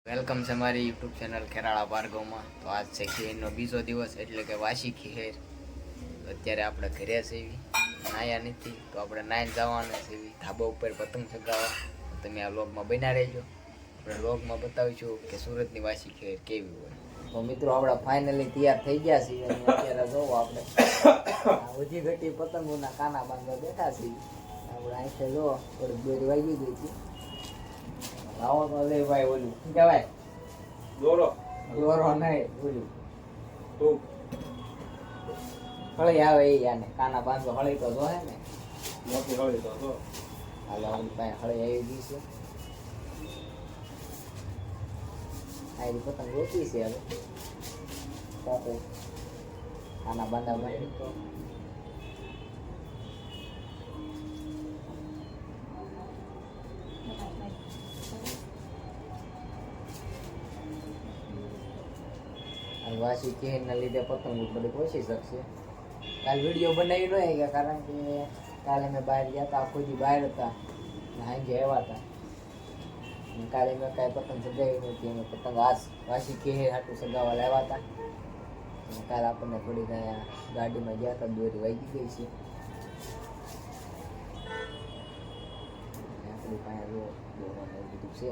Welcome છે મારી YouTube channel ખેરાળા ભાર્ગવમાં. તો આજ છે ખેરનો બીજો દિવસ એટલે કે વાસી ખેર. અત્યારે આપણે ઘરે છીએ, નાયા નથી તો આપણે નાઈને જવાના છે ધાબા ઉપર પતંગ ચગાવવા. તમે આ વ્લોગમાં બન્યા રહેજો. આપણે વ્લોગમાં બતાવીશું કે સુરતની વાસી ખેર કેવી હોય. તો મિત્રો આપણે ફાઇનલી તૈયાર થઈ ગયા છીએ અને અત્યારે જોવો આપણે ઉજી ઘટી પતંગોના કાના બાંધવા બેઠા છીએ. આપણે અહીંથી જો થોડીક દોરી વાગી ગઈ હતી. લાવો તો લે ભાઈ, ઓલું શું કહેવાય, દોરો નહીં, ઓલું હળી આવે એ યાને કાના બાંધો. હળી તો જો હે ને મોટી હળી તો જો. હાલો ઓલી પાસે હળી આવી ગઈ છે. આ પતંગ ઓછી છે હવે સાથે કાના બાંધા બાંધી. વાસી ખેરના લીધે પતંગ થોડીક ઓછી શકશે. કાલે વિડીયો બનાવી ન ગયા કારણ કે કાલે મેં બહાર ગયા હતા, આખો દી બહાર હતા, હાંજે આવ્યા હતા. કાલે મેં કાંઈ પતંગ સગાવી નહોતી. અમે પતંગ વાસી ખેર હાટું સગાવવા લાવ્યા હતા. કાલે આપણને થોડીક ગાડીમાં ગયા હતા, દોરી વાગી ગઈ છે. આપણી પાસે દોરવાનું બધું છે.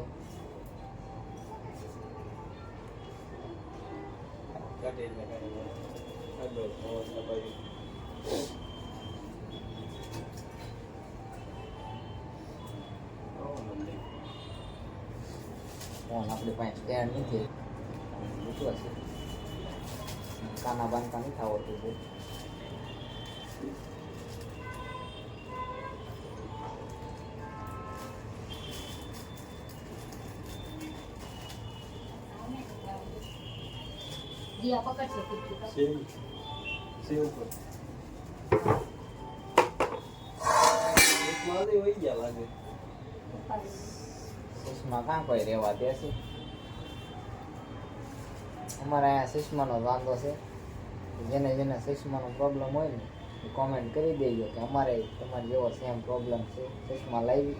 આપણી પાસે સ્ટેન્ડ નથી, પૂછવા છે કાના બાંધતા નથી આવડતું છે. દિયા પકડશે સેવ પર એક માલે હોઈ ગયા લાગે. સુષ્મા કાં કોઈ રહેવા દે છે. અમારા અહીંયા સુષ્માનો વાંધો છે. જેને જેને સુષ્માનો પ્રોબ્લેમ હોય ને એ કોમેન્ટ કરી દેજો કે અમારે તમારે જેવો સેમ પ્રોબ્લેમ છે. સુષ્મા લાવી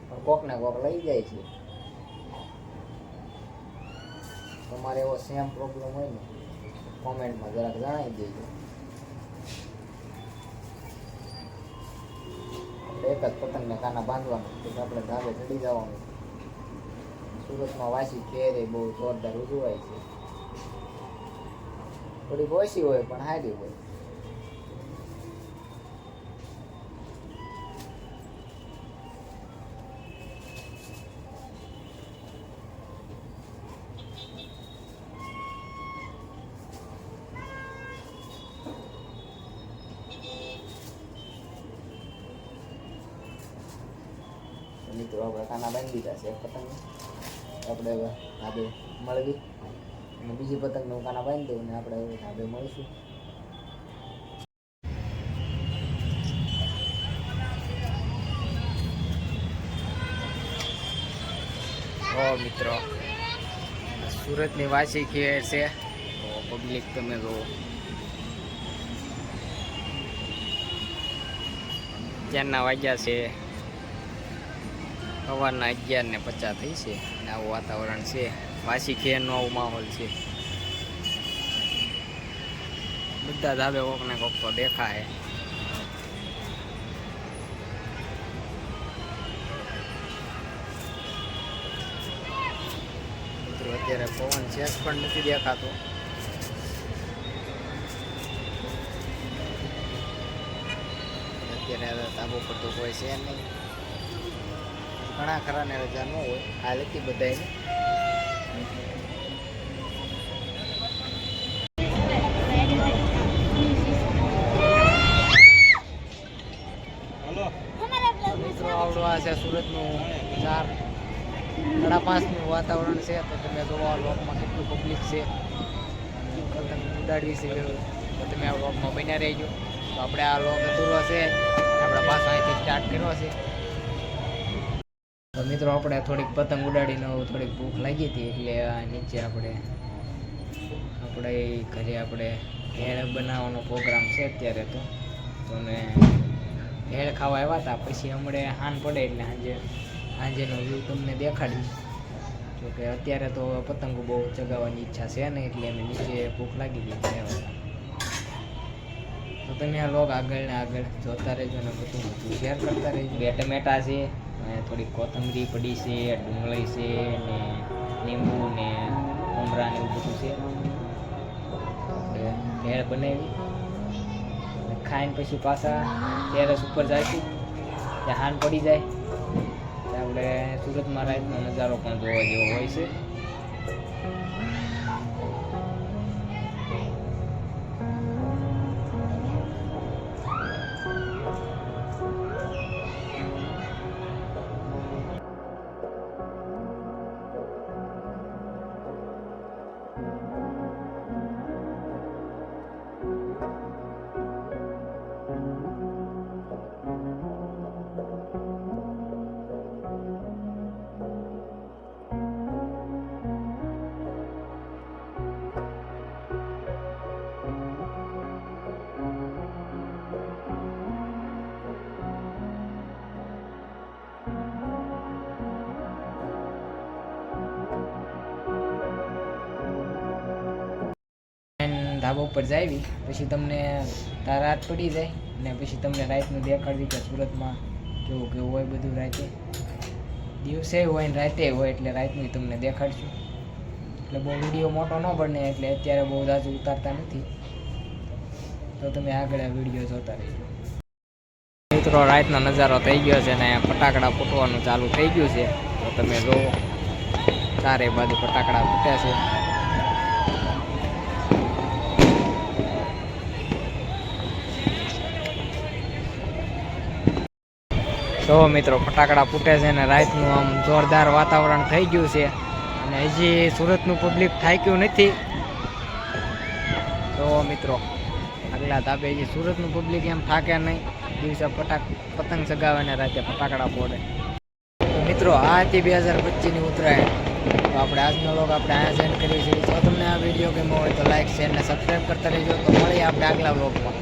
પણ કોક ને કોક લઈ જાય છે. તમારે એવો સેમ પ્રોબ્લેમ હોય ને કોમેન્ટમાં જરાક જણાવી દેજો. આપણે એક જ પતંગને કાના બાંધવાનું એટલે આપણે ધાબે ચડી જવાનું. સુરતમાં વાસી ખેર એ બહુ જોરદાર ઉજવાય છે. થોડીક ઓછી હોય પણ સારી હોય. મિત્રો આપણે કાના બાંધી દીધા છે. પતંગ આપણે હવે ધાબે મળવી અને બીજી પતંગને હું કાના બાંધી દઉં ને આપણે હવે ધાબે મળીશું. મિત્રો સુરતની વાસી ખેર છે તો પબ્લિક તમે જુઓ. ક્યારના વાગ્યા છે સવારના 11:50 થઈ છે અને આવું વાતાવરણ છે. વાસી ખેરનો આવો માહોલ છે. બધા ધાબે કોક ને કોક તો દેખાય. મિત્રો અત્યારે પવન ચેક પણ નથી દેખાતો. અત્યારે ધાબો પર તો કોઈ છે નહીં. ઘણા ખરાને રજા ન હોય, આ લેતી બધાને. મિત્રો આવડું આ છે સુરતનું 4:30નું વાતાવરણ છે. તો તમે જોવા લોકમાં કેટલું પબ્લિક છે. પતંગ ઉડાડવી છે તો તમે આ લોકમાં બન્યા રહેજો. તો આપણે આ લોક અધૂરો છે, આપણે પાછો અહીંથી સ્ટાર્ટ કર્યો છે. તો મિત્રો આપણે થોડીક પતંગ ઉડાડીને થોડીક ભૂખ લાગી હતી એટલે નીચે આપણે ઘરે આપણે ભેળ બનાવવાનો પ્રોગ્રામ છે અત્યારે. તો અમે ભેળ ખાવા આવ્યા હતા. પછી હમણાં હાન પડે એટલે સાંજેનો વ્યૂ તમને દેખાડીશ. જોકે અત્યારે તો પતંગો બહુ ચગાવવાની ઈચ્છા છે નહીં, એટલે એમ નીચે ભૂખ લાગી ગઈ છે. તો તમે આ લોગ આગળ ને આગળ જોતા રહેજો ને બધું શેર કરતા રહેજો. 2 ટમેટા છે, થોડી કોથમરી પડી છે, ડુંગળી છે ને લીંબુ ને મમરા ને એવું બધું છે. આપણે ભેળ બનાવી ખાઈને પછી પાછા ટેરેસ ઉપર જઈશું. ત્યાં હાન પડી જાય ત્યાં આપણે સુરતમાં રાતનો નજારો પણ જોવા જેવો હોય છે. ધાબા ઉપર જાવી પછી તમને રાત પડી જાય ને પછી તમને રાતનું દેખાડવી કે સુરતમાં કેવું કેવું હોય બધું. રાતે દિવસે હોય ને રાતે હોય એટલે રાતનું તમને દેખાડશું. એટલે બહુ વિડીયો મોટો ન બને એટલે અત્યારે બહુ જાજુ ઉતારતા નથી, તો તમે આગળ વિડીયો જોતા રહેજો. મિત્રો રાતનો નજારો થઈ ગયો છે ને ફટાકડા ફૂટવાનું ચાલુ થઈ ગયું છે. તો તમે જોવો ચારે બાજુ ફટાકડા ફૂટ્યા છે. તો મિત્રો ફટાકડા ફૂટે છે ને રાતનું આમ જોરદાર વાતાવરણ થઈ ગયું છે અને હજી સુરતનું પબ્લિક થાક્યું નથી. તો મિત્રો આગલા ધાબે હજી સુરતનું પબ્લિક એમ થાકે નહીં, દિવસે પતંગ ચગાવે ને રાતે ફટાકડા ફોડે. તો મિત્રો આ હતી 2025ની ઉત્તરાયણ. તો આપણે આજનો લોગ આપણે અહીંયા સેન્ડ કરીએ છીએ. જો તમને આ વિડીયો ગમ્યો હોય તો લાઈક શેર ને સબસ્ક્રાઈબ કરતા રહેજો. તો મળીએ આપણે આગલા વ્લોગમાં.